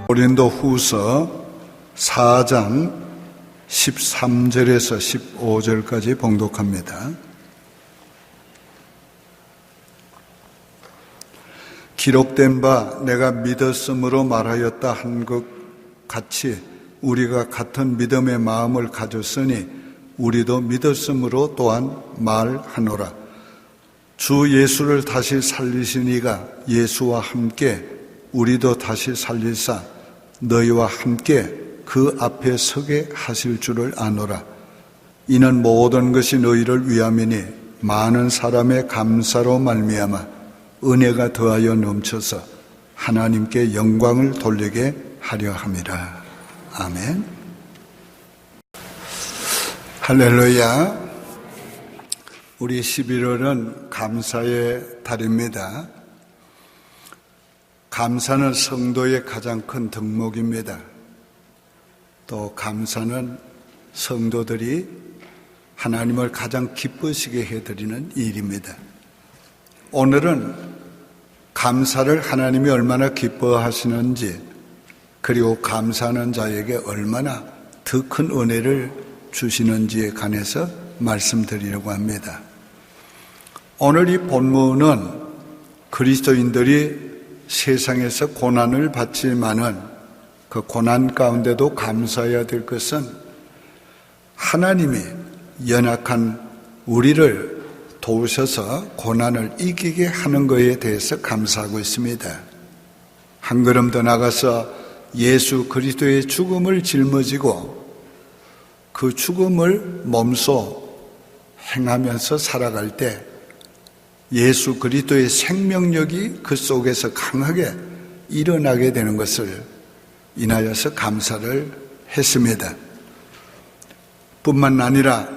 고린도후서 4장 13절에서 15절까지 봉독합니다. 기록된 바 내가 믿었으므로 말하였다 한 것 같이 우리가 같은 믿음의 마음을 가졌으니 우리도 믿었으므로 또한 말하노라. 주 예수를 다시 살리신 이가 예수와 함께 우리도 다시 살리사 너희와 함께 그 앞에 서게 하실 줄을 아노라. 이는 모든 것이 너희를 위함이니 많은 사람의 감사로 말미암아 은혜가 더하여 넘쳐서 하나님께 영광을 돌리게 하려 함이라. 아멘. 할렐루야. 우리 11월은 감사의 달입니다. 감사는 성도의 가장 큰 덕목입니다. 또 감사는 성도들이 하나님을 가장 기쁘시게 해드리는 일입니다. 오늘은 감사를 하나님이 얼마나 기뻐하시는지, 그리고 감사하는 자에게 얼마나 더 큰 은혜를 주시는지에 관해서 말씀드리려고 합니다. 오늘 이 본문은 그리스도인들이 세상에서 고난을 받지만은 그 고난 가운데도 감사해야 될 것은 하나님이 연약한 우리를 도우셔서 고난을 이기게 하는 것에 대해서 감사하고 있습니다. 한 걸음 더 나가서 예수 그리스도의 죽음을 짊어지고 그 죽음을 몸소 행하면서 살아갈 때 예수 그리스도의 생명력이 그 속에서 강하게 일어나게 되는 것을 인하여서 감사를 했습니다. 뿐만 아니라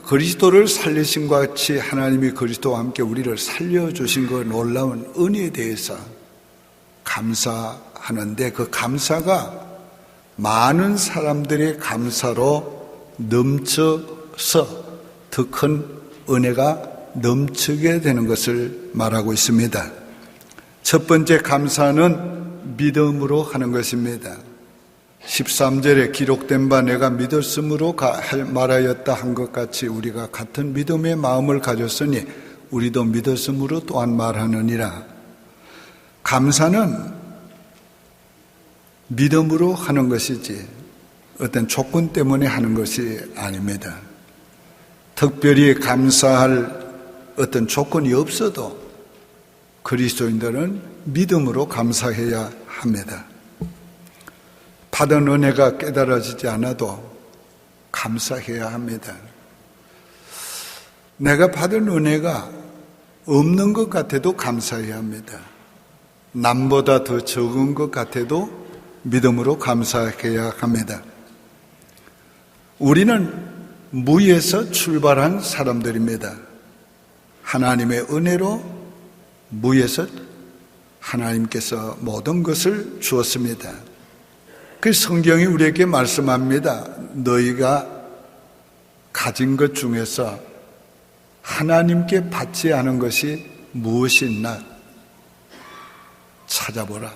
그리스도를 살리신 것 같이 하나님이 그리스도와 함께 우리를 살려주신 그 놀라운 은혜에 대해서 감사하는데, 그 감사가 많은 사람들의 감사로 넘쳐서 더 큰 은혜가 넘치게 되는 것을 말하고 있습니다. 첫 번째 감사는 믿음으로 하는 것입니다. 13절에 기록된 바 내가 믿었으므로 말하였다 한 것 같이 우리가 같은 믿음의 마음을 가졌으니 우리도 믿었으므로 또한 말하느니라. 감사는 믿음으로 하는 것이지 어떤 조건 때문에 하는 것이 아닙니다. 특별히 감사할 어떤 조건이 없어도 그리스도인들은 믿음으로 감사해야 합니다. 받은 은혜가 깨달아지지 않아도 감사해야 합니다. 내가 받은 은혜가 없는 것 같아도 감사해야 합니다. 남보다 더 적은 것 같아도 믿음으로 감사해야 합니다. 우리는 무에서 출발한 사람들입니다. 하나님의 은혜로 무에서 하나님께서 모든 것을 주었습니다. 그 성경이 우리에게 말씀합니다. 너희가 가진 것 중에서 하나님께 받지 않은 것이 무엇이 있나 찾아보라.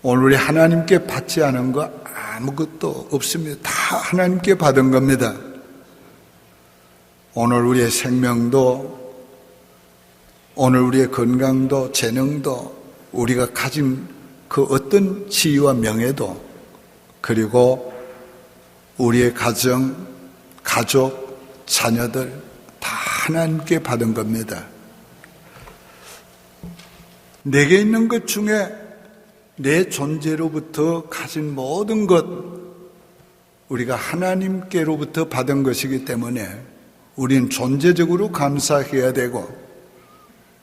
오늘 우리 하나님께 받지 않은 거 아무것도 없습니다. 다 하나님께 받은 겁니다. 오늘 우리의 생명도, 오늘 우리의 건강도, 재능도, 우리가 가진 그 어떤 지위와 명예도, 그리고 우리의 가정, 가족, 자녀들 다 하나님께 받은 겁니다. 내게 있는 것 중에 내 존재로부터 가진 모든 것, 우리가 하나님께로부터 받은 것이기 때문에 우린 존재적으로 감사해야 되고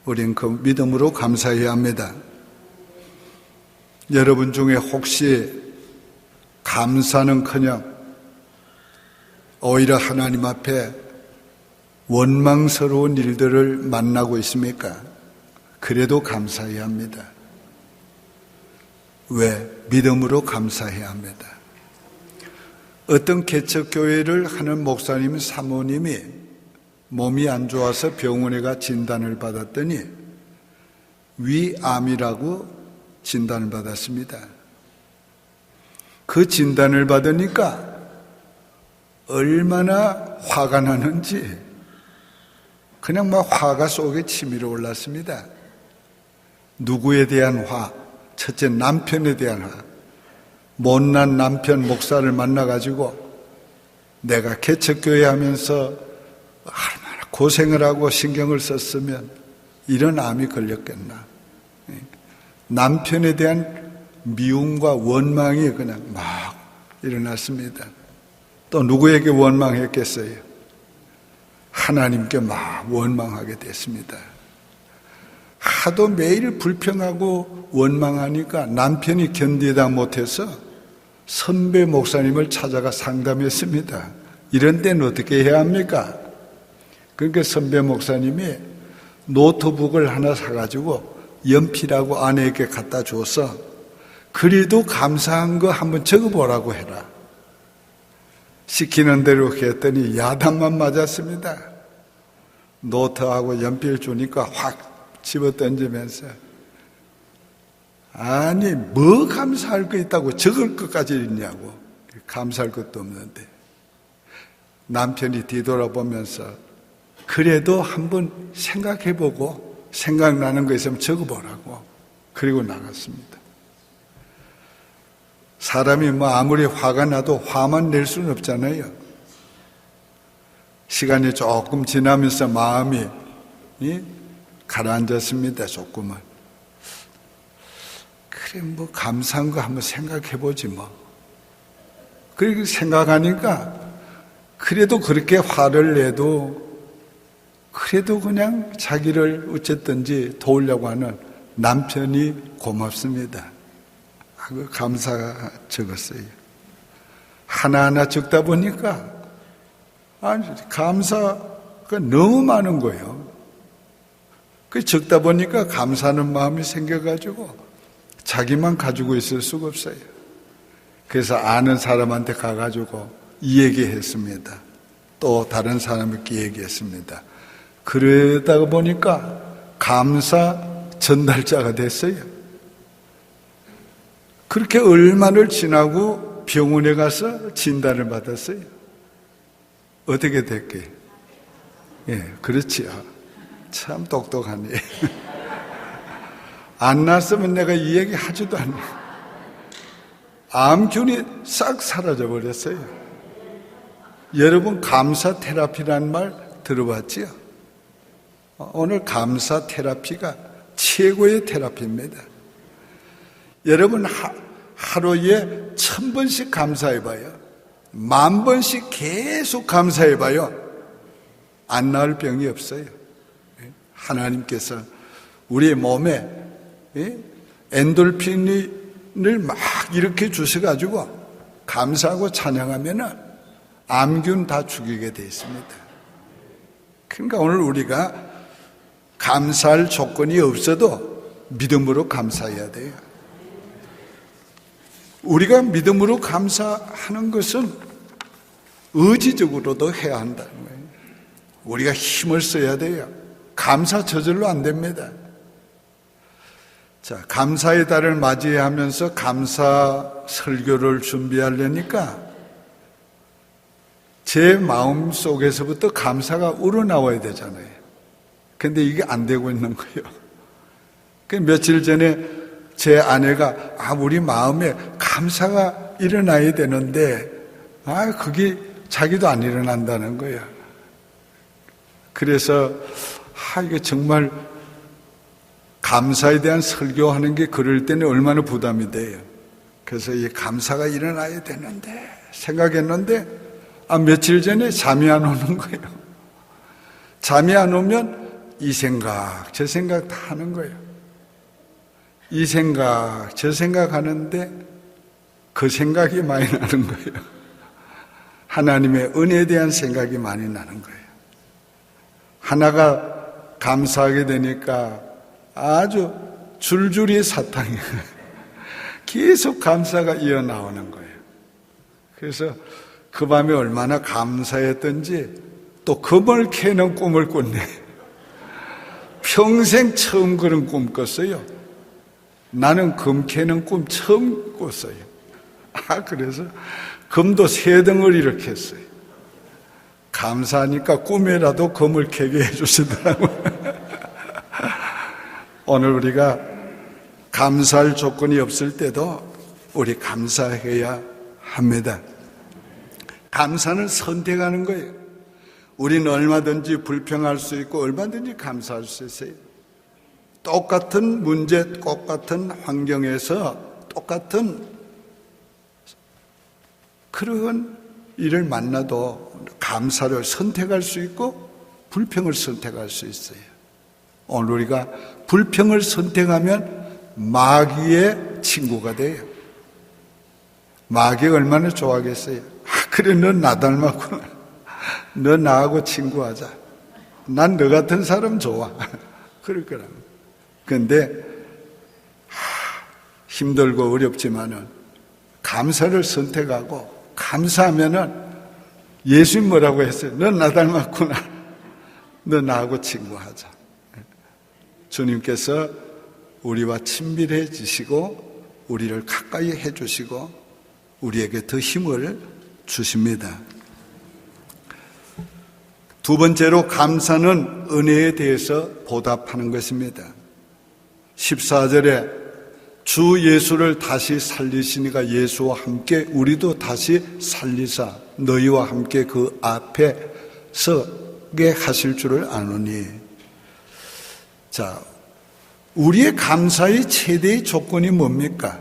우린 그 믿음으로 감사해야 합니다. 여러분 중에 혹시 감사는커녕 오히려 하나님 앞에 원망스러운 일들을 만나고 있습니까? 그래도 감사해야 합니다. 왜? 믿음으로 감사해야 합니다. 어떤 개척교회를 하는 목사님 사모님이 몸이 안 좋아서 병원에 가 진단을 받았더니 위암이라고 진단을 받았습니다. 그 진단을 받으니까 얼마나 화가 나는지 그냥 막 화가 속에 치밀어 올랐습니다. 누구에 대한 화? 첫째, 남편에 대한 화. 못난 남편 목사를 만나가지고 내가 개척교회 하면서 얼마나 고생을 하고 신경을 썼으면 이런 암이 걸렸겠나. 남편에 대한 미움과 원망이 그냥 막 일어났습니다. 또 누구에게 원망했겠어요? 하나님께 막 원망하게 됐습니다. 하도 매일 불평하고 원망하니까 남편이 견디다 못해서 선배 목사님을 찾아가 상담했습니다. 이런 때는 어떻게 해야 합니까? 그러니까 선배 목사님이 노트북을 하나 사가지고 연필하고 아내에게 갖다 줘서 그래도 감사한 거 한번 적어보라고 해라. 시키는 대로 했더니 야단만 맞았습니다. 노트하고 연필 주니까 확 집어던지면서 아니 뭐 감사할 거 있다고 적을 것까지 있냐고. 감사할 것도 없는데. 남편이 뒤돌아보면서 그래도 한번 생각해보고 생각나는 거 있으면 적어보라고. 그리고 나갔습니다. 사람이 뭐 아무리 화가 나도 화만 낼 수는 없잖아요. 시간이 조금 지나면서 마음이 가라앉았습니다. 조금은. 그래 뭐 감사한 거 한번 생각해보지 뭐. 그렇게 생각하니까 그래도 그렇게 화를 내도 그래도 그냥 자기를 어쨌든지 도우려고 하는 남편이 고맙습니다. 그 감사가 적었어요. 하나하나 적다 보니까 감사가 너무 많은 거예요. 그 적다 보니까 감사하는 마음이 생겨가지고 자기만 가지고 있을 수가 없어요. 그래서 아는 사람한테 가가지고 이 얘기했습니다. 또 다른 사람에게 얘기했습니다. 그러다 보니까 감사 전달자가 됐어요. 그렇게 얼마를 지나고 병원에 가서 진단을 받았어요. 어떻게 됐게? 예, 그렇지요. 참 똑똑하네. 안 났으면 내가 이 얘기 하지도 않네. 암균이 싹 사라져 버렸어요. 여러분 감사 테라피라는 말 들어봤지요? 오늘 감사 테라피가 최고의 테라피입니다. 여러분 하루에 1000번씩 감사해봐요. 10,000번씩 계속 감사해봐요. 안 나을 병이 없어요. 하나님께서 우리 몸에 엔돌핀을 막 일으켜 주셔가지고 감사하고 찬양하면은 암균 다 죽이게 되어 있습니다. 그러니까 오늘 우리가 감사할 조건이 없어도 믿음으로 감사해야 돼요. 우리가 믿음으로 감사하는 것은 의지적으로도 해야 한다는 거예요. 우리가 힘을 써야 돼요. 감사 저절로 안 됩니다. 자, 감사의 달을 맞이하면서 감사 설교를 준비하려니까 제 마음 속에서부터 감사가 우러나와야 되잖아요. 근데 이게 안 되고 있는 거예요. 그 며칠 전에 제 아내가 우리 마음에 감사가 일어나야 되는데 그게 자기도 안 일어난다는 거예요. 그래서 이게 정말 감사에 대한 설교하는 게 그럴 때는 얼마나 부담이 돼요. 그래서 이 감사가 일어나야 되는데 생각했는데 며칠 전에 잠이 안 오는 거예요. 잠이 안 오면 이 생각 저 생각 다 하는 거예요. 이 생각 저 생각 하는데 그 생각이 많이 나는 거예요. 하나님의 은혜에 대한 생각이 많이 나는 거예요. 하나가 감사하게 되니까 아주 줄줄이 사탕이 계속 감사가 이어나오는 거예요. 그래서 그 밤에 얼마나 감사했던지 또 금을 캐는 꿈을 꿨네. 평생 처음 그런 꿈 꿨어요. 나는 금 캐는 꿈 처음 꿨어요. 그래서 금도 3덩을 이렇게 했어요. 감사하니까 꿈에라도 금을 캐게 해주시더라고요. 오늘 우리가 감사할 조건이 없을 때도 우리 감사해야 합니다. 감사는 선택하는 거예요. 우리는 얼마든지 불평할 수 있고 얼마든지 감사할 수 있어요. 똑같은 문제, 똑같은 환경에서 똑같은 그런 일을 만나도 감사를 선택할 수 있고 불평을 선택할 수 있어요. 오늘 우리가 불평을 선택하면 마귀의 친구가 돼요. 마귀가 얼마나 좋아하겠어요. 그래, 너 나 닮았구나. 너 나하고 친구하자. 난 너 같은 사람 좋아. 그럴 거라고. 그런데 힘들고 어렵지만은 감사를 선택하고 감사하면은 예수님 뭐라고 했어요? 너 나 닮았구나. 너 나하고 친구하자. 주님께서 우리와 친밀해지시고 우리를 가까이 해주시고 우리에게 더 힘을 주십니다. 두 번째로 감사는 은혜에 대해서 보답하는 것입니다. 14절에 주 예수를 다시 살리시니가 예수와 함께 우리도 다시 살리사 너희와 함께 그 앞에 서게 하실 줄을 아노니. 자, 우리의 감사의 최대의 조건이 뭡니까?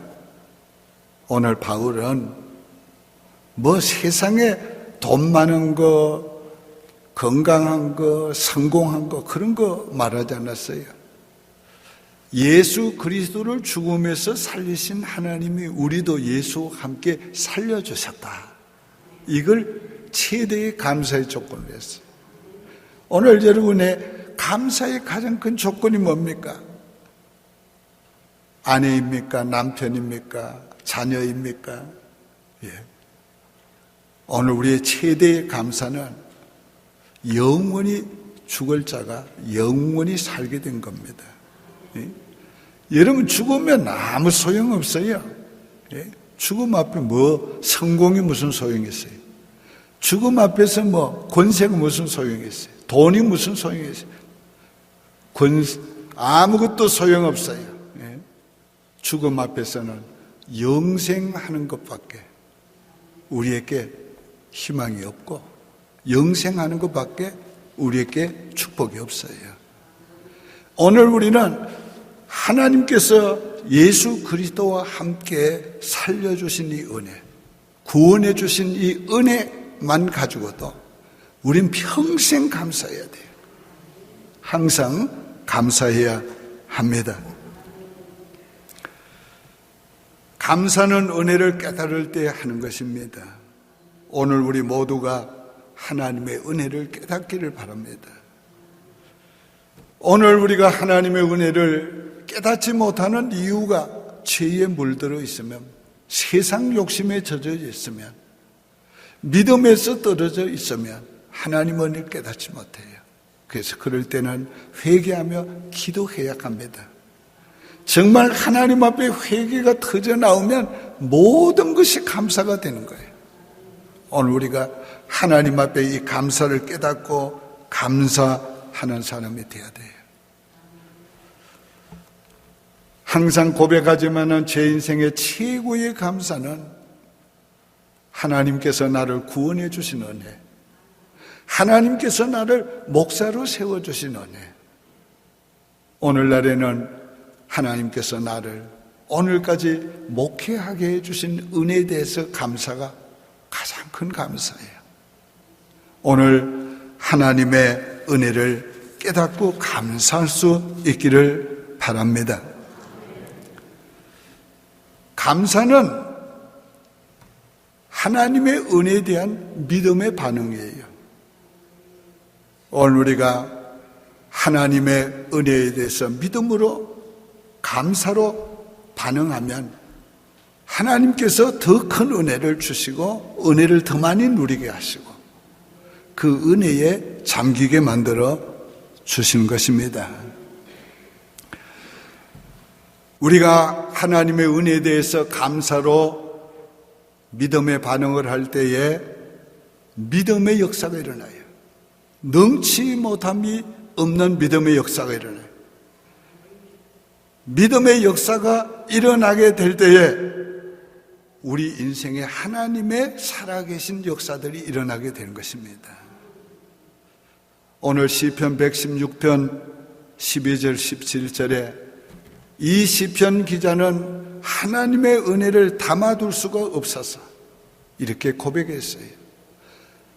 오늘 바울은 뭐 세상에 돈 많은 거, 건강한 거, 성공한 거 그런 거 말하지 않았어요. 예수 그리스도를 죽음에서 살리신 하나님이 우리도 예수와 함께 살려주셨다. 이걸 최대의 감사의 조건으로 했어요. 오늘 여러분의 감사의 가장 큰 조건이 뭡니까? 아내입니까? 남편입니까? 자녀입니까? 예. 오늘 우리의 최대의 감사는 영원히 죽을 자가 영원히 살게 된 겁니다. 예? 여러분 죽으면 아무 소용없어요. 예? 죽음 앞에 뭐 성공이 무슨 소용이 있어요? 죽음 앞에서 뭐 권세가 무슨 소용이 있어요? 돈이 무슨 소용이 있어요? 아무것도 소용없어요. 예? 죽음 앞에서는 영생하는 것밖에 우리에게 희망이 없고 영생하는 것밖에 우리에게 축복이 없어요. 오늘 우리는 하나님께서 예수 그리스도와 함께 살려주신 이 은혜, 구원해 주신 이 은혜만 가지고도 우린 평생 감사해야 돼요. 항상 감사해야 합니다. 감사는 은혜를 깨달을 때 하는 것입니다. 오늘 우리 모두가 하나님의 은혜를 깨닫기를 바랍니다. 오늘 우리가 하나님의 은혜를 깨닫지 못하는 이유가 죄에 물들어 있으면, 세상 욕심에 젖어 있으면, 믿음에서 떨어져 있으면 하나님의 은혜를 깨닫지 못해요. 그래서 그럴 때는 회개하며 기도해야 합니다. 정말 하나님 앞에 회개가 터져 나오면 모든 것이 감사가 되는 거예요. 오늘 우리가 하나님 앞에 이 감사를 깨닫고 감사하는 사람이 되어야 돼요. 항상 고백하지만은 제 인생의 최고의 감사는 하나님께서 나를 구원해 주신 은혜, 하나님께서 나를 목사로 세워주신 은혜, 오늘날에는 하나님께서 나를 오늘까지 목회하게 해주신 은혜에 대해서 감사가 가장 큰 감사예요. 오늘 하나님의 은혜를 깨닫고 감사할 수 있기를 바랍니다. 감사는 하나님의 은혜에 대한 믿음의 반응이에요. 오늘 우리가 하나님의 은혜에 대해서 믿음으로 감사로 반응하면 하나님께서 더 큰 은혜를 주시고 은혜를 더 많이 누리게 하시고 그 은혜에 잠기게 만들어 주시는 것입니다. 우리가 하나님의 은혜에 대해서 감사로 믿음의 반응을 할 때에 믿음의 역사가 일어나요. 능치 못함이 없는 믿음의 역사가 일어나요. 믿음의 역사가 일어나게 될 때에 우리 인생에 하나님의 살아계신 역사들이 일어나게 되는 것입니다. 오늘 시편 116편 12절 17절에 이 시편 기자는 하나님의 은혜를 담아둘 수가 없어서 이렇게 고백했어요.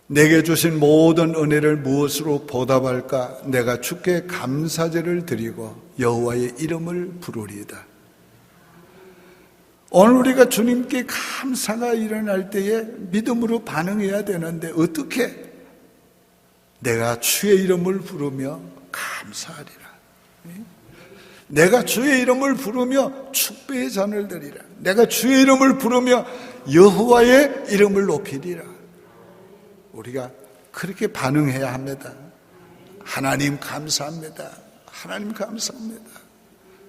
내게 주신 모든 은혜를 무엇으로 보답할까? 내가 주께 감사제를 드리고 여호와의 이름을 부르리이다. 오늘 우리가 주님께 감사가 일어날 때에 믿음으로 반응해야 되는데 어떻게? 내가 주의 이름을 부르며 감사하리라. 내가 주의 이름을 부르며 축배의 잔을 드리라. 내가 주의 이름을 부르며 여호와의 이름을 높이리라. 우리가 그렇게 반응해야 합니다. 하나님 감사합니다. 하나님 감사합니다.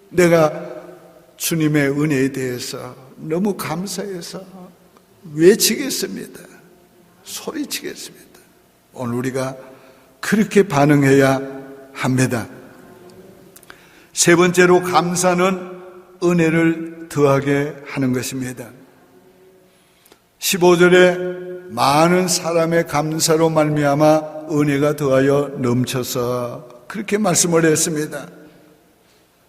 내가 주님의 은혜에 대해서 너무 감사해서 외치겠습니다. 소리치겠습니다. 오늘 우리가 그렇게 반응해야 합니다. 세 번째로 감사는 은혜를 더하게 하는 것입니다. 15절에 많은 사람의 감사로 말미암아 은혜가 더하여 넘쳐서 그렇게 말씀을 했습니다.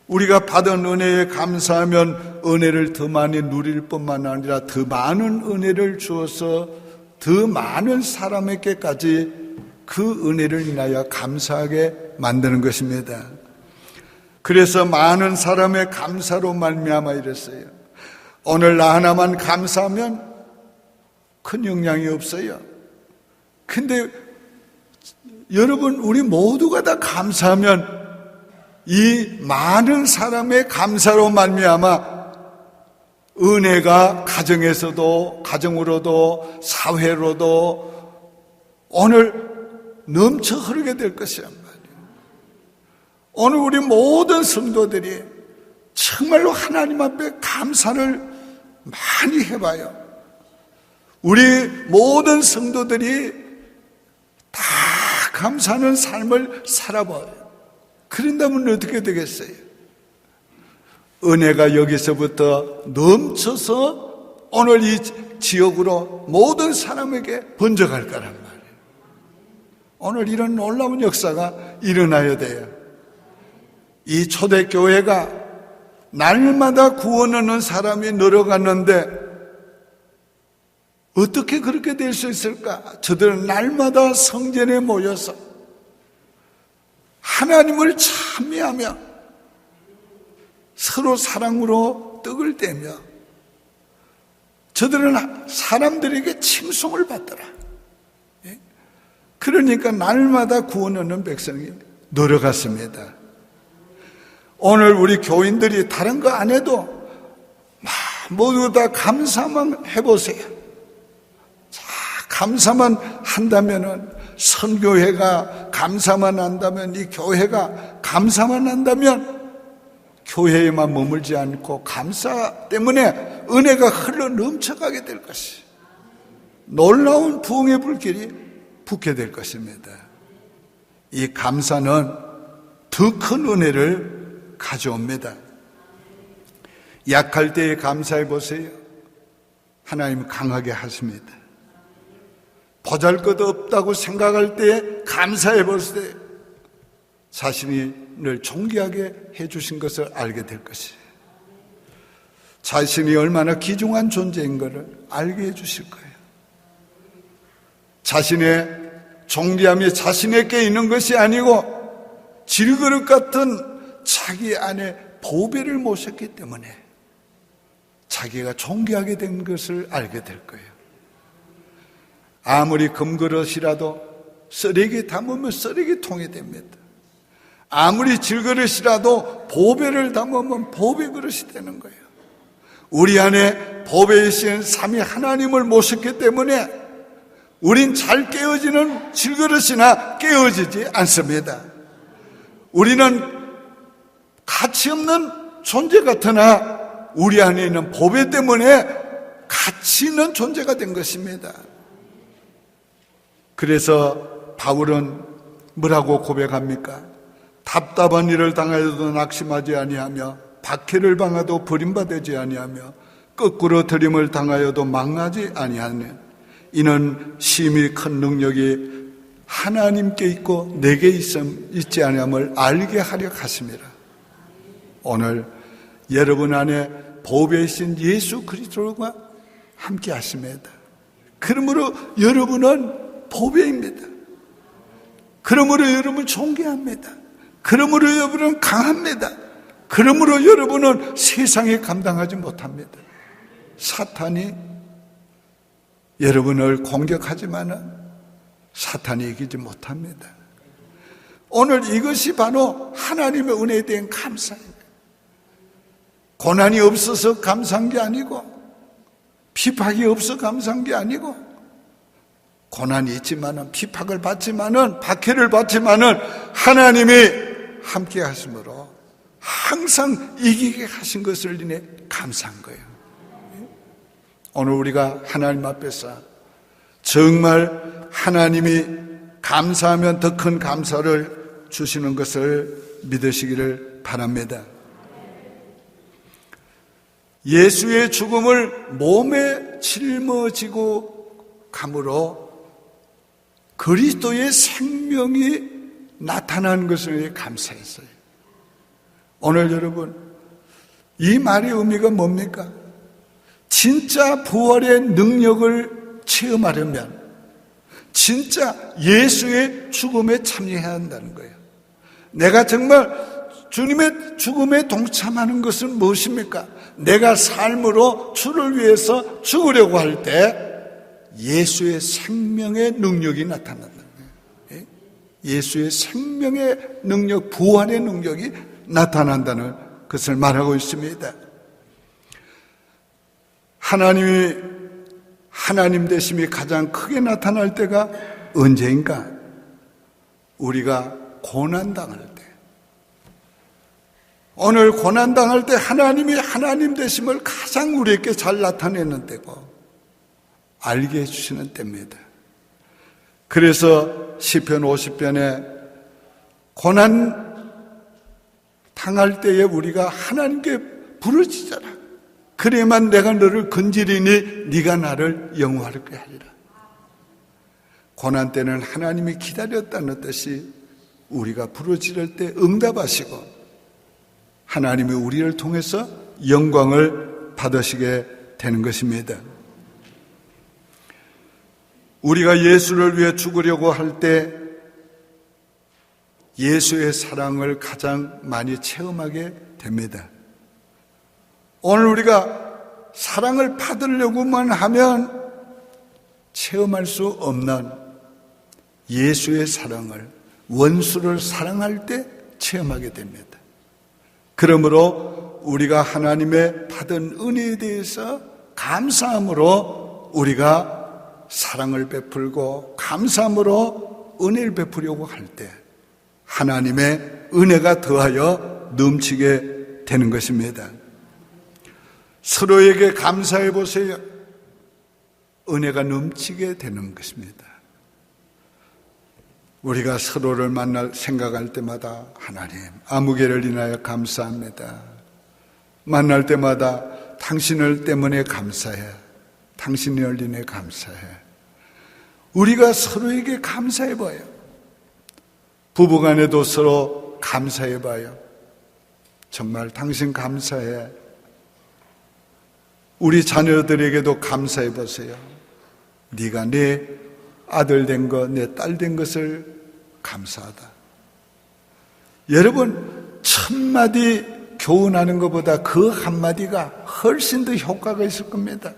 우리가 받은 은혜에 감사하면 은혜를 더 많이 누릴 뿐만 아니라 더 많은 은혜를 주어서 더 많은 사람에게까지 그 은혜를 인하여 감사하게 만드는 것입니다. 그래서 많은 사람의 감사로 말미암아 이랬어요. 오늘 나 하나만 감사하면 큰 영향이 없어요. 근데 여러분, 우리 모두가 다 감사하면 이 많은 사람의 감사로 말미암아 은혜가 가정에서도, 가정으로도, 사회로도 오늘 넘쳐 흐르게 될 것이란 말이에요. 오늘 우리 모든 성도들이 정말로 하나님 앞에 감사를 많이 해봐요. 우리 모든 성도들이 다 감사하는 삶을 살아봐요. 그런다면 어떻게 되겠어요? 은혜가 여기서부터 넘쳐서 오늘 이 지역으로 모든 사람에게 번져갈 거란 말이에요. 오늘 이런 놀라운 역사가 일어나야 돼요. 이 초대교회가 날마다 구원 얻는 사람이 늘어갔는데 어떻게 그렇게 될 수 있을까? 저들은 날마다 성전에 모여서 하나님을 찬미하며 서로 사랑으로 떡을 떼며 저들은 사람들에게 칭송을 받더라. 그러니까 날마다 구원 얻는 백성이 늘어갔습니다. 오늘 우리 교인들이 다른 거 안 해도 모두 다 감사만 해보세요. 자, 감사만 한다면은, 선교회가 감사만 한다면, 이 교회가 감사만 한다면 교회에만 머물지 않고 감사 때문에 은혜가 흘러 넘쳐가게 될 것이, 놀라운 부흥의 불길이 붙게 될 것입니다. 이 감사는 더 큰 은혜를 가져옵니다. 약할 때에 감사해 보세요. 하나님 강하게 하십니다. 보잘것 없다고 생각할 때에 감사해 보세요. 자신을 존귀하게 해주신 것을 알게 될 것이에요. 자신이 얼마나 귀중한 존재인 것을 알게 해주실 거예요. 자신의 존귀함이 자신에게 있는 것이 아니고 질그릇 같은 자기 안에 보배를 모셨기 때문에 자기가 존귀하게 된 것을 알게 될 거예요. 아무리 금그릇이라도 쓰레기 담으면 쓰레기통이 됩니다. 아무리 질그릇이라도 보배를 담으면 보배 그릇이 되는 거예요. 우리 안에 보배이신 삼위 하나님을 모셨기 때문에 우린 잘 깨어지는 질그릇이나 깨어지지 않습니다. 우리는 가치 없는 존재 같으나 우리 안에 있는 보배 때문에 가치 있는 존재가 된 것입니다. 그래서 바울은 뭐라고 고백합니까? 답답한 일을 당하여도 낙심하지 아니하며 박해를 당하도 버림받지 아니하며 거꾸로 들임을 당하여도 망하지 아니하는 이는 심히 큰 능력이 하나님께 있고 내게 있지 아니함을 알게 하려 하심이라. 오늘 여러분 안에 보배이신 예수 그리스도가 함께 하십니다. 그러므로 여러분은 보배입니다. 그러므로 여러분은 존귀합니다. 그러므로 여러분은 강합니다. 그러므로 여러분은 세상에 감당하지 못합니다. 사탄이 여러분을 공격하지만은 사탄이 이기지 못합니다. 오늘 이것이 바로 하나님의 은혜에 대한 감사입니다. 고난이 없어서 감사한 게 아니고 비박이 없어 감사한 게 아니고 고난이 있지만은 비박을 받지만은 박해를 받지만은 하나님이 함께 하심으로 항상 이기게 하신 것을 인해 감사한 거예요. 오늘 우리가 하나님 앞에서 정말 하나님이 감사하면 더 큰 감사를 주시는 것을 믿으시기를 바랍니다. 예수의 죽음을 몸에 짊어지고 감으로 그리스도의 생명이 나타난 것을 감사했어요. 오늘 여러분, 이 말의 의미가 뭡니까? 진짜 부활의 능력을 체험하려면 진짜 예수의 죽음에 참여해야 한다는 거예요. 내가 정말 주님의 죽음에 동참하는 것은 무엇입니까? 내가 삶으로 주를 위해서 죽으려고 할 때 예수의 생명의 능력이 나타난다는 거예요. 예수의 생명의 능력, 부활의 능력이 나타난다는 것을 말하고 있습니다. 하나님이 하나님 되심이 가장 크게 나타날 때가 언제인가? 우리가 고난당할 때. 오늘 고난당할 때 하나님이 하나님 되심을 가장 우리에게 잘 나타내는 때고 알게 해주시는 때입니다. 그래서 시편 50편에 고난 당할 때에 우리가 하나님께 부르짖어라. 그래야만 내가 너를 건지리니 네가 나를 영화롭게 하리라. 고난 때는 하나님이 기다렸다는 뜻이 우리가 부르짖을 때 응답하시고 하나님이 우리를 통해서 영광을 받으시게 되는 것입니다. 우리가 예수를 위해 죽으려고 할 때 예수의 사랑을 가장 많이 체험하게 됩니다. 오늘 우리가 사랑을 받으려고만 하면 체험할 수 없는 예수의 사랑을, 원수를 사랑할 때 체험하게 됩니다. 그러므로 우리가 하나님의 받은 은혜에 대해서 감사함으로 우리가 사랑을 베풀고 감사함으로 은혜를 베푸려고 할 때 하나님의 은혜가 더하여 넘치게 되는 것입니다. 서로에게 감사해 보세요. 은혜가 넘치게 되는 것입니다. 우리가 서로를 생각할 때마다 하나님, 아무개를 인하여 감사합니다. 만날 때마다 당신을 때문에 감사해. 당신을 인해 감사해. 우리가 서로에게 감사해 봐요. 부부간에도 서로 감사해 봐요. 정말 당신 감사해. 우리 자녀들에게도 감사해 보세요. 네가 내 아들 된 것, 내 딸 된 것을 감사하다. 여러분, 1000마디 교훈하는 것보다 그 한마디가 훨씬 더 효과가 있을 겁니다.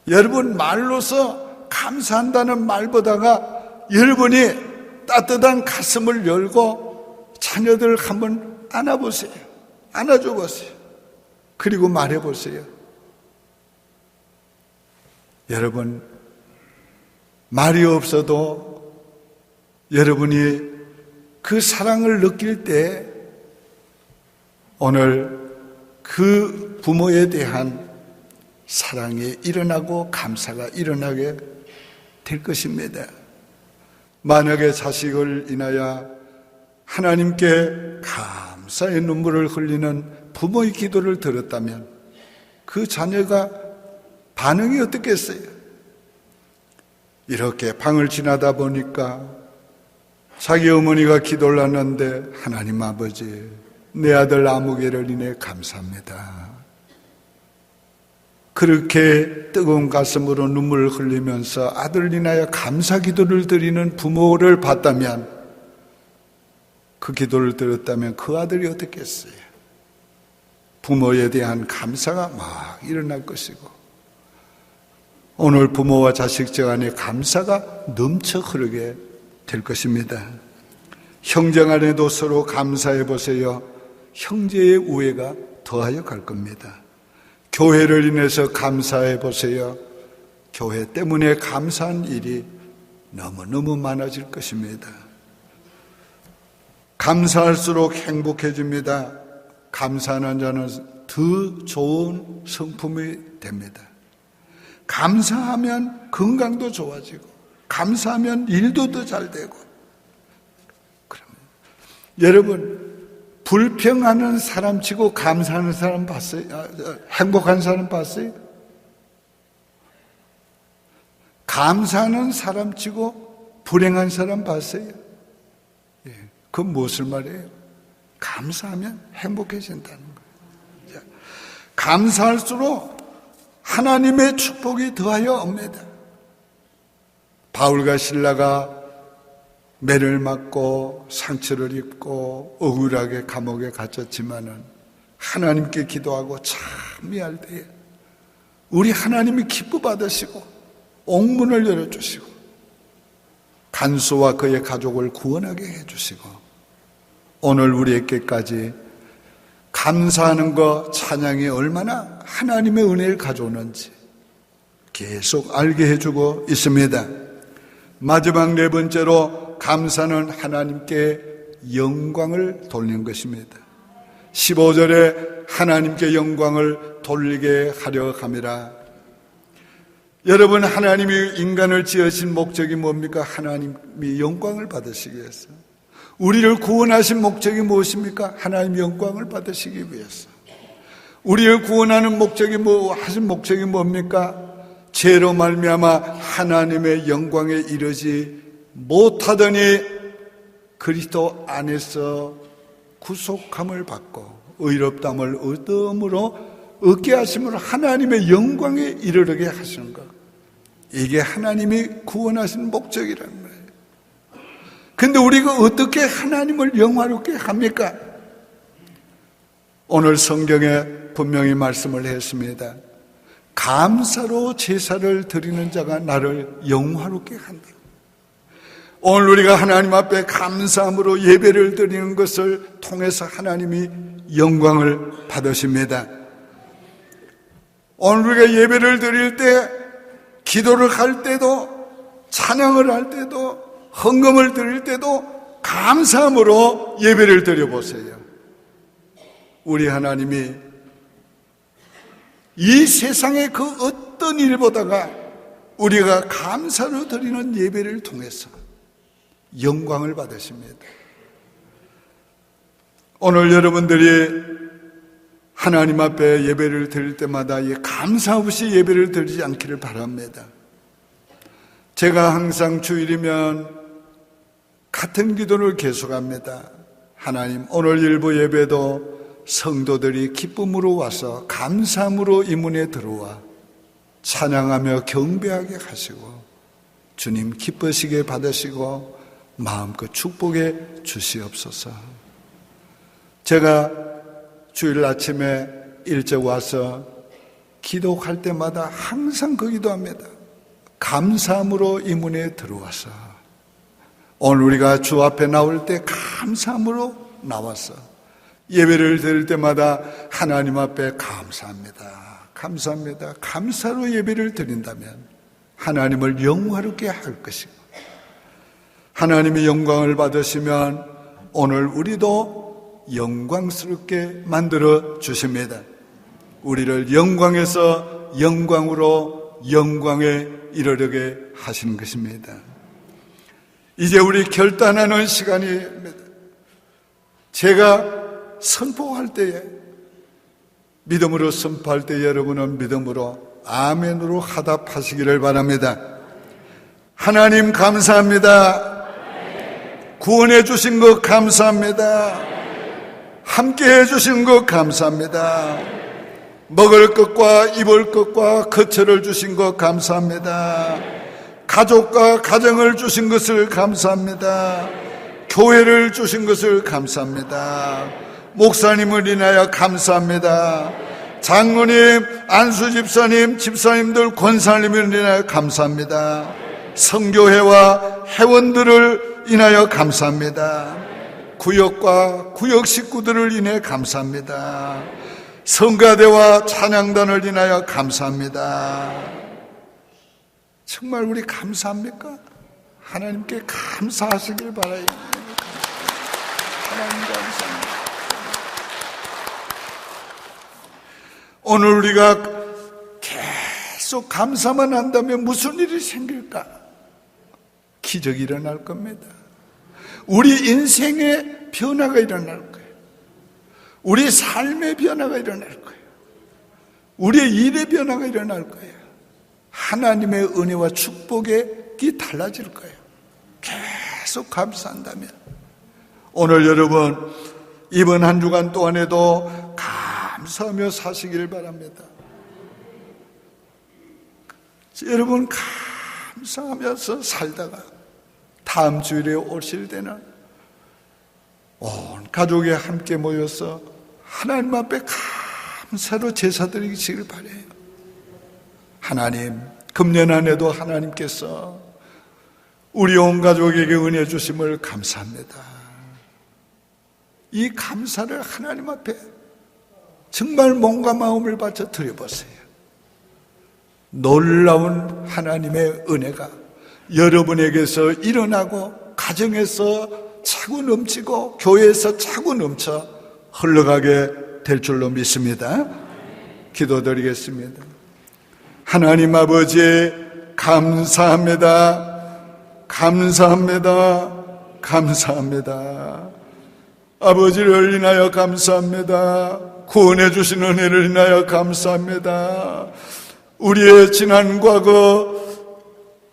여러분, 말로서 감사한다는 말보다가 여러분이 따뜻한 가슴을 열고 자녀들 한번 안아보세요. 안아줘 보세요. 그리고 말해보세요. 여러분, 말이 없어도 여러분이 그 사랑을 느낄 때 오늘 그 부모에 대한 사랑이 일어나고 감사가 일어나게 될 것입니다. 만약에 자식을 인하여 하나님께 감사의 눈물을 흘리는 부모의 기도를 들었다면 그 자녀가 반응이 어떻겠어요? 이렇게 방을 지나다 보니까 자기 어머니가 기도를 하는데, 하나님 아버지, 내 아들 아무개를 인해 감사합니다. 그렇게 뜨거운 가슴으로 눈물을 흘리면서 아들을 인하여 감사 기도를 드리는 부모를 봤다면, 그 기도를 들었다면 그 아들이 어떻겠어요? 부모에 대한 감사가 막 일어날 것이고, 오늘 부모와 자식들 간에 감사가 넘쳐 흐르게 될 것입니다. 형제 간에도 서로 감사해 보세요. 형제의 우애가 더하여 갈 겁니다. 교회를 인해서 감사해 보세요. 교회 때문에 감사한 일이 너무너무 많아질 것입니다. 감사할수록 행복해집니다. 감사하는 자는 더 좋은 성품이 됩니다. 감사하면 건강도 좋아지고, 감사하면 일도 더 잘 되고. 그러면 여러분, 불평하는 사람 치고 감사하는 사람 봤어요? 행복한 사람 봤어요? 감사하는 사람 치고 불행한 사람 봤어요? 예, 그건 무엇을 말해요? 감사하면 행복해진다는 거예요. 감사할수록 하나님의 축복이 더하여 옵니다. 바울과 실라가 매를 맞고 상처를 입고 억울하게 감옥에 갇혔지만은 하나님께 기도하고 참여할 때에 우리 하나님이 기뻐 받으시고 옥문을 열어주시고 간수와 그의 가족을 구원하게 해주시고, 오늘 우리에게까지 감사하는 것, 찬양이 얼마나 하나님의 은혜를 가져오는지 계속 알게 해주고 있습니다. 마지막 네 번째로, 감사는 하나님께 영광을 돌리는 것입니다. 15절에 하나님께 영광을 돌리게 하려 함이라. 여러분, 하나님이 인간을 지으신 목적이 뭡니까? 하나님이 영광을 받으시기 위해서. 우리를 구원하신 목적이 무엇입니까? 하나님 영광을 받으시기 위해서. 우리를 구원하는 목적이 하신 목적이 뭡니까? 죄로 말미암아 하나님의 영광에 이르지 못하더니 그리스도 안에서 구속함을 받고 의롭다함을 얻음으로 얻게 하심으로 하나님의 영광에 이르게 하시는 것, 이게 하나님이 구원하신 목적이라는 거예요. 근데 우리가 어떻게 하나님을 영화롭게 합니까? 오늘 성경에 분명히 말씀을 했습니다. 감사로 제사를 드리는 자가 나를 영화롭게 한다. 오늘 우리가 하나님 앞에 감사함으로 예배를 드리는 것을 통해서 하나님이 영광을 받으십니다. 오늘 우리가 예배를 드릴 때, 기도를 할 때도, 찬양을 할 때도, 헌금을 드릴 때도 감사함으로 예배를 드려보세요. 우리 하나님이 이 세상의 그 어떤 일보다가 우리가 감사로 드리는 예배를 통해서 영광을 받으십니다. 오늘 여러분들이 하나님 앞에 예배를 드릴 때마다 감사 없이 예배를 드리지 않기를 바랍니다. 제가 항상 주일이면 같은 기도를 계속합니다. 하나님, 오늘 일부 예배도 성도들이 기쁨으로 와서 감사함으로 이 문에 들어와 찬양하며 경배하게 하시고 주님 기쁘시게 받으시고 마음껏 축복해 주시옵소서. 제가 주일 아침에 일찍 와서 기도할 때마다 항상 그 기도합니다. 감사함으로 이 문에 들어와서, 오늘 우리가 주 앞에 나올 때 감사함으로 나와서 예배를 드릴 때마다 하나님 앞에 감사합니다, 감사합니다, 감사로 예배를 드린다면 하나님을 영화롭게 할 것이고, 하나님이 영광을 받으시면 오늘 우리도 영광스럽게 만들어 주십니다. 우리를 영광에서 영광으로 영광에 이르게 하시는 것입니다. 이제 우리 결단하는 시간입니다. 제가 선포할 때에, 믿음으로 선포할 때 여러분은 믿음으로 아멘으로 화답하시기를 바랍니다. 하나님 감사합니다. 구원해 주신 것 감사합니다. 함께 해 주신 것 감사합니다. 먹을 것과 입을 것과 거처를 주신 것 감사합니다. 가족과 가정을 주신 것을 감사합니다. 교회를 주신 것을 감사합니다. 목사님을 인하여 감사합니다. 장로님, 안수집사님, 집사님들, 권사님을 인하여 감사합니다. 성교회와 회원들을 인하여 감사합니다. 구역과 구역 식구들을 인해 감사합니다. 성가대와 찬양단을 인하여 감사합니다. 정말 우리 감사합니까? 하나님께 감사하시길 바라요. 하나님 감사합니다. 오늘 우리가 계속 감사만 한다면 무슨 일이 생길까? 기적이 일어날 겁니다. 우리 인생의 변화가 일어날 거예요. 우리 삶의 변화가 일어날 거예요. 우리의 일의 변화가 일어날 거예요. 하나님의 은혜와 축복이 달라질 거예요. 계속 감사한다면. 오늘 여러분, 이번 한 주간 동안에도 감사하며 사시길 바랍니다. 여러분, 감사하면서 살다가 다음 주일에 오실 때는 온 가족이 함께 모여서 하나님 앞에 감사로 제사드리시길 바라요. 하나님, 금년 한 해도 하나님께서 우리 온 가족에게 은혜 주심을 감사합니다. 이 감사를 하나님 앞에 정말 몸과 마음을 바쳐 드려보세요. 놀라운 하나님의 은혜가 여러분에게서 일어나고 가정에서 차고 넘치고 교회에서 차고 넘쳐 흘러가게 될 줄로 믿습니다. 기도드리겠습니다. 하나님 아버지, 감사합니다. 감사합니다. 감사합니다. 아버지를 인하여 감사합니다. 구원해 주신 은혜를 인하여 감사합니다. 우리의 지난 과거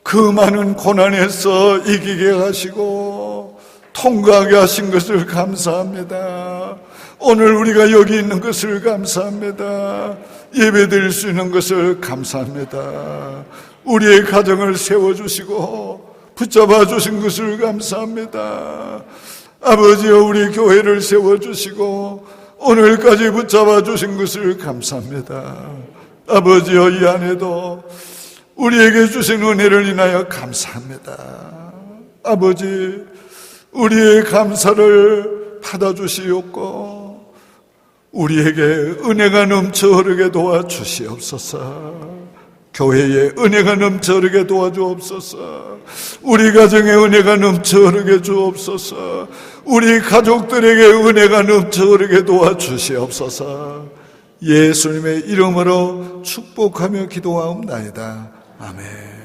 그 많은 고난에서 이기게 하시고 통과하게 하신 것을 감사합니다. 오늘 우리가 여기 있는 것을 감사합니다. 예배드릴 수 있는 것을 감사합니다. 우리의 가정을 세워주시고 붙잡아 주신 것을 감사합니다. 아버지여, 우리 교회를 세워주시고 오늘까지 붙잡아 주신 것을 감사합니다. 아버지여, 이 안에도 우리에게 주신 은혜를 인하여 감사합니다. 아버지, 우리의 감사를 받아주시옵고 우리에게 은혜가 넘쳐 흐르게 도와주시옵소서. 교회에 은혜가 넘쳐 흐르게 도와주옵소서. 우리 가정에 은혜가 넘쳐 흐르게 주옵소서. 우리 가족들에게 은혜가 넘쳐 흐르게 도와주시옵소서. 예수님의 이름으로 축복하며 기도하옵나이다. 아멘.